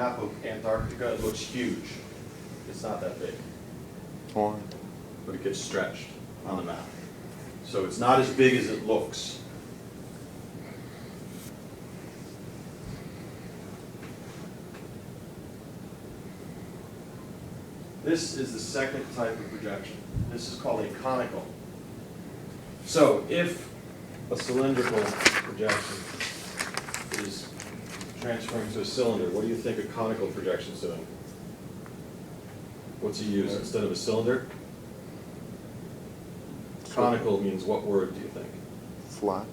map of Antarctica, it looks huge. It's not that big. Why? But it gets stretched on the map. So it's not as big as it looks. This is the second type of projection. This is called a conical. So if a cylindrical projection is transferring to a cylinder, what do you think a conical projection is doing? What's he use instead of a cylinder? Conical means what word do you think? Flat.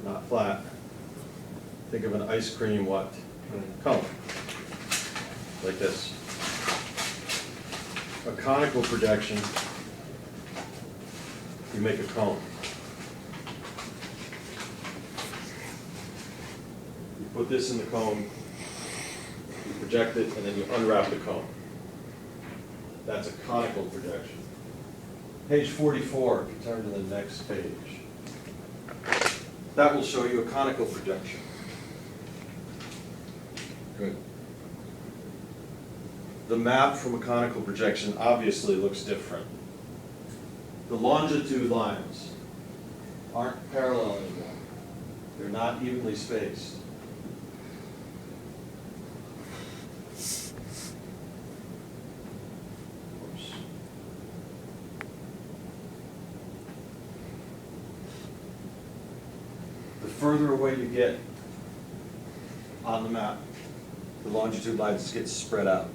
Not flat. Think of an ice cream what? Cone. Like this. A conical projection, you make a cone. You put this in the cone, you project it, and then you unwrap the cone. That's a conical projection. Page 44, if you turn to the next page. That will show you a conical projection. Good. The map from a conical projection obviously looks different. The longitude lines aren't parallel anymore. They're not evenly spaced. Oops. The further away you get on the map, the longitude lines get spread out.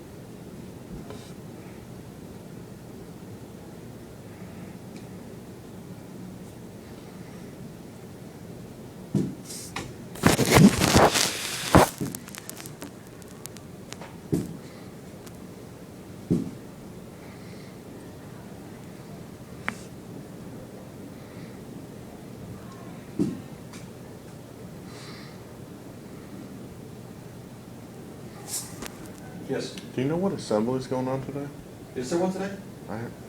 Yes. Do you know what assembly's going on today? Is there one today?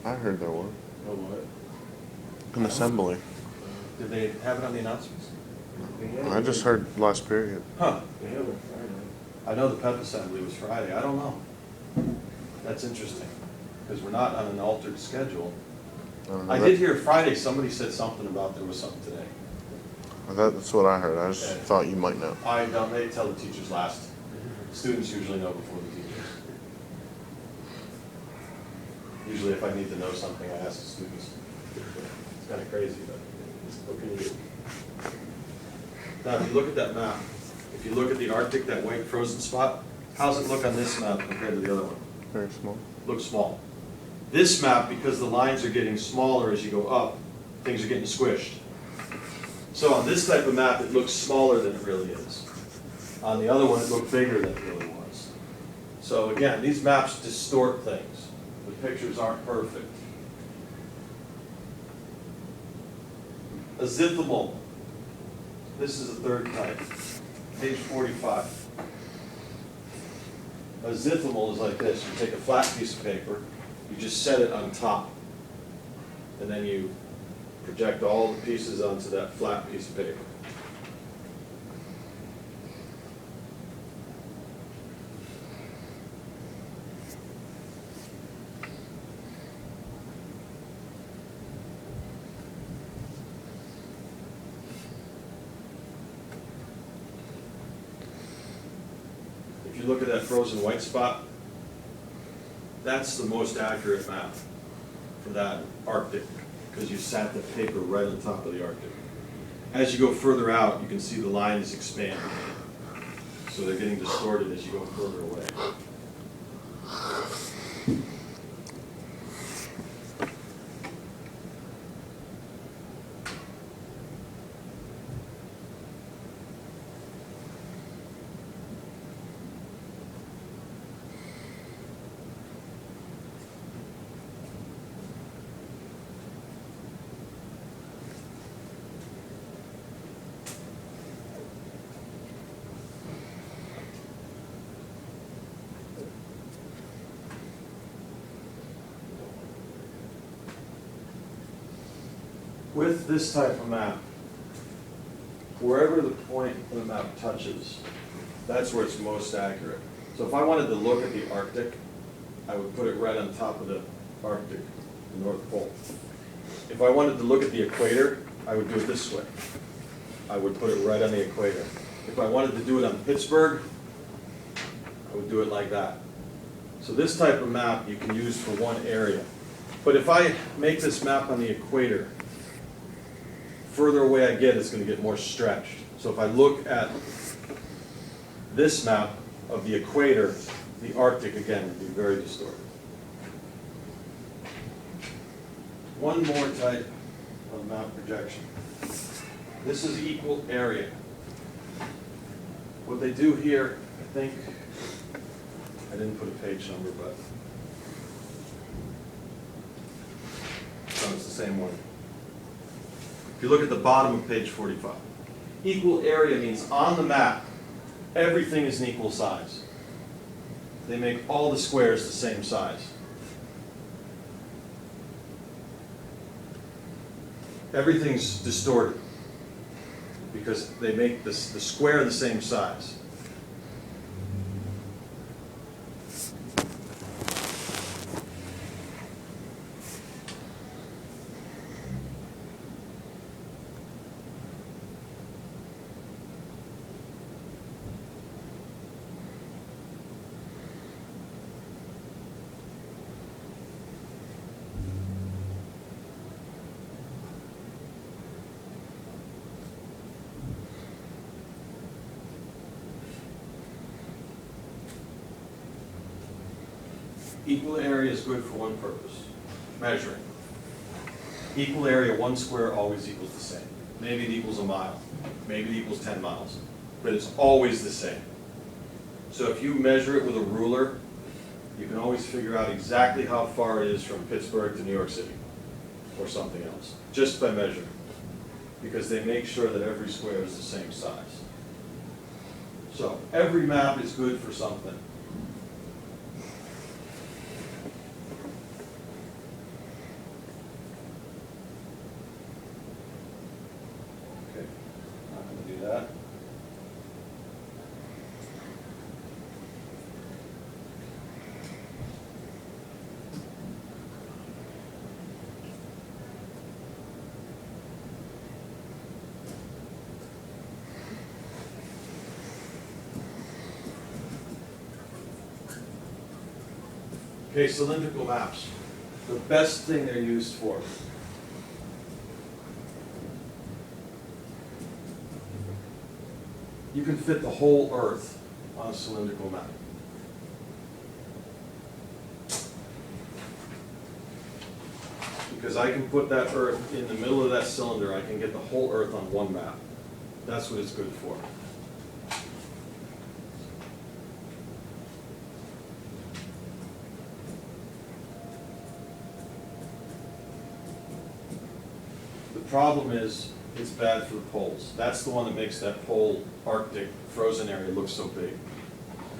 I heard there was. Oh, what? An assembly. Did they have it on the announcements? I just heard last period. Huh. I know the PEP assembly was Friday. I don't know. That's interesting, because we're not on an altered schedule. I did hear Friday, somebody said something about there was something today. That's what I heard. I just thought you might know. I don't, they tell the teachers last. Students usually know before the teachers. Usually if I need to know something, I ask the students. It's kind of crazy, but what can you do? Now, if you look at that map, if you look at the Arctic, that white frozen spot, how's it look on this map compared to the other one? Very small. Looks small. This map, because the lines are getting smaller as you go up, things are getting squished. So on this type of map, it looks smaller than it really is. On the other one, it looked bigger than it really was. So again, these maps distort things. The pictures aren't perfect. Azithymal. This is the third type. Page 45. Azithymal is like this. You take a flat piece of paper, you just set it on top, and then you project all the pieces onto that flat piece of paper. If you look at that frozen white spot, that's the most accurate map for that Arctic, because you sat the paper right on top of the Arctic. As you go further out, you can see the lines expand. So they're getting distorted as you go further away. With this type of map, wherever the point of the map touches, that's where it's most accurate. So if I wanted to look at the Arctic, I would put it right on top of the Arctic, the North Pole. If I wanted to look at the equator, I would do it this way. I would put it right on the equator. If I wanted to do it on Pittsburgh, I would do it like that. So this type of map you can use for one area. But if I make this map on the equator, further away I get, it's going to get more stretched. So if I look at this map of the equator, the Arctic, again, would be very distorted. One more type of map projection. This is equal area. What they do here, I think, I didn't put a page number, but no, it's the same one. If you look at the bottom of page 45, equal area means on the map, everything is an equal size. They make all the squares the same size. Everything's distorted because they make the square the same size. Equal area is good for one purpose, measuring. Equal area, one square always equals the same. Maybe it equals a mile, maybe it equals 10 miles, but it's always the same. So if you measure it with a ruler, you can always figure out exactly how far it is from Pittsburgh to New York City, or something else, just by measuring. Because they make sure that every square is the same size. So every map is good for something. That. Okay, cylindrical maps. The best thing they're used for. You can fit the whole Earth on a cylindrical map. Because I can put that Earth in the middle of that cylinder, I can get the whole Earth on one map. That's what it's good for. The problem is, it's bad for the poles. That's the one that makes that pole Arctic frozen area look so big.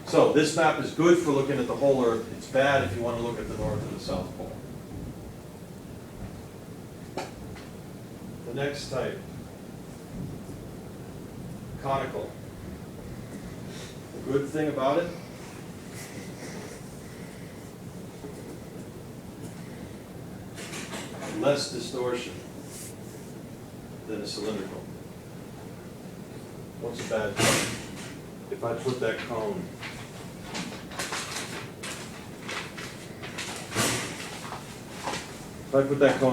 So this map is good for looking at the whole Earth. It's bad if you want to look at the North and the South Pole. The next type, conical. The good thing about it, less distortion than a cylindrical. What's a bad thing? If I put that cone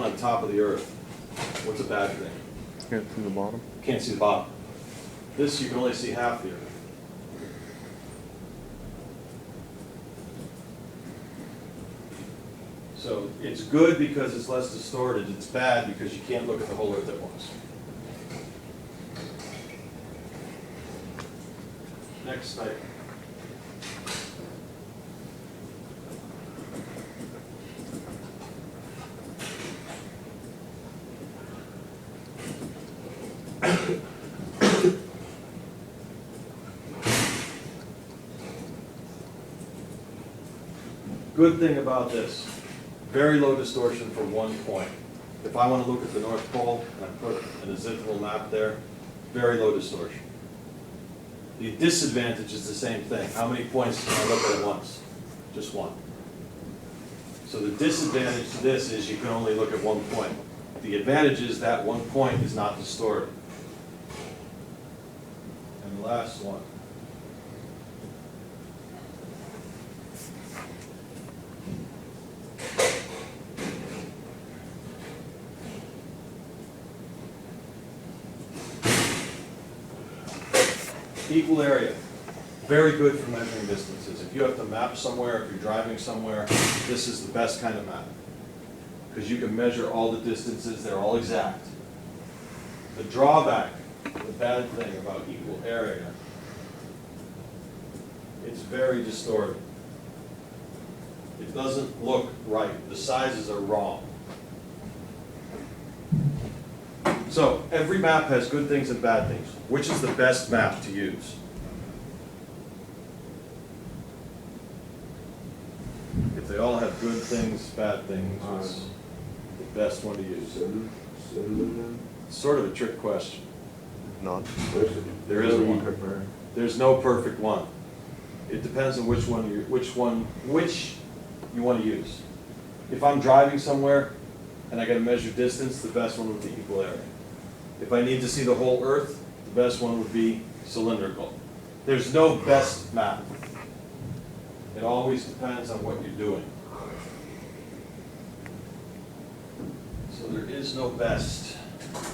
on top of the Earth, what's a bad thing? Can't see the bottom. Can't see the bottom. This, you can only see half the Earth. So it's good because it's less distorted. It's bad because you can't look at the whole Earth at once. Next type. Good thing about this, very low distortion for one point. If I want to look at the North Pole and I put an azimuthal map there, very low distortion. The disadvantage is the same thing. How many points can I look at once? Just one. So the disadvantage to this is you can only look at one point. The advantage is that one point is not distorted. And the last one. Equal area, very good for measuring distances. If you have to map somewhere, if you're driving somewhere, this is the best kind of map. Because you can measure all the distances, they're all exact. The drawback, the bad thing about equal area, it's very distorted. It doesn't look right, the sizes are wrong. So, every map has good things and bad things. Which is the best map to use? If they all have good things, bad things, what's the best one to use? It's sort of a trick question. None. There isn't one. There's no perfect one. It depends on which you want to use. If I'm driving somewhere and I got to measure distance, the best one would be equal area. If I need to see the whole Earth, the best one would be cylindrical. There's no best map. It always depends on what you're doing. So there is no best. Let's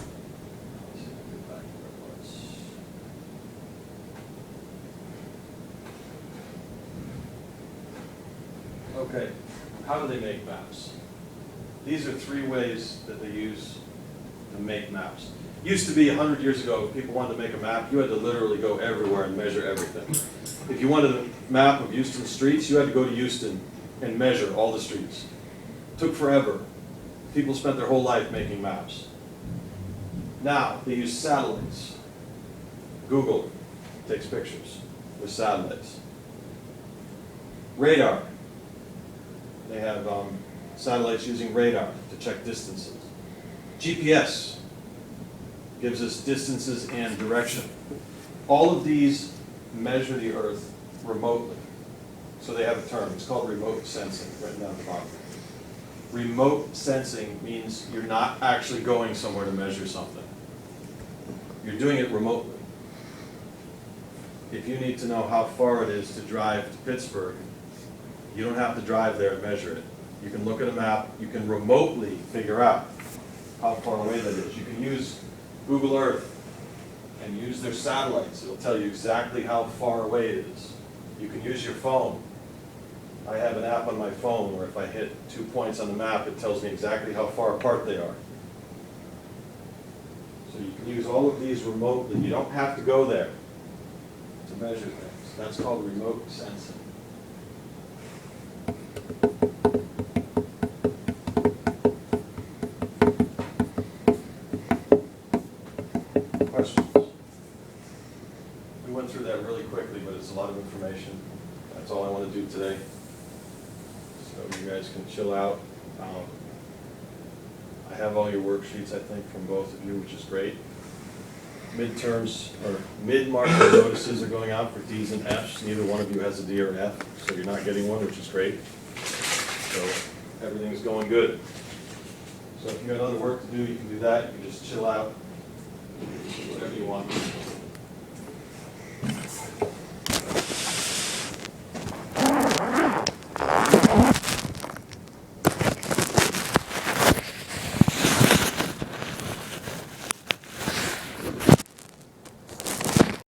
see if I get back where it was. Okay, how do they make maps? These are three ways that they use to make maps. Used to be 100 years ago, if people wanted to make a map, you had to literally go everywhere and measure everything. If you wanted a map of Houston streets, you had to go to Houston and measure all the streets. It took forever. People spent their whole life making maps. Now, they use satellites. Google takes pictures with satellites. Radar. They have satellites using radar to check distances. GPS gives us distances and direction. All of these measure the Earth remotely. So they have a term, it's called remote sensing, written down at the bottom. Remote sensing means you're not actually going somewhere to measure something. You're doing it remotely. If you need to know how far it is to drive to Pittsburgh, you don't have to drive there and measure it. You can look at a map, you can remotely figure out how far away that is. You can use Google Earth and use their satellites. It'll tell you exactly how far away it is. You can use your phone. I have an app on my phone where if I hit 2 points on the map, it tells me exactly how far apart they are. So you can use all of these remotely. You don't have to go there to measure things. That's called remote sensing. Questions? We went through that really quickly, but it's a lot of information. That's all I want to do today. So you guys can chill out. I have all your worksheets, I think, from both of you, which is great. Midterms, or mid-market notices are going out for Ds and Fs. Neither one of you has a D or an F, so you're not getting one, which is great. So everything's going good. So if you got other work to do, you can do that. You can just chill out, whatever you want.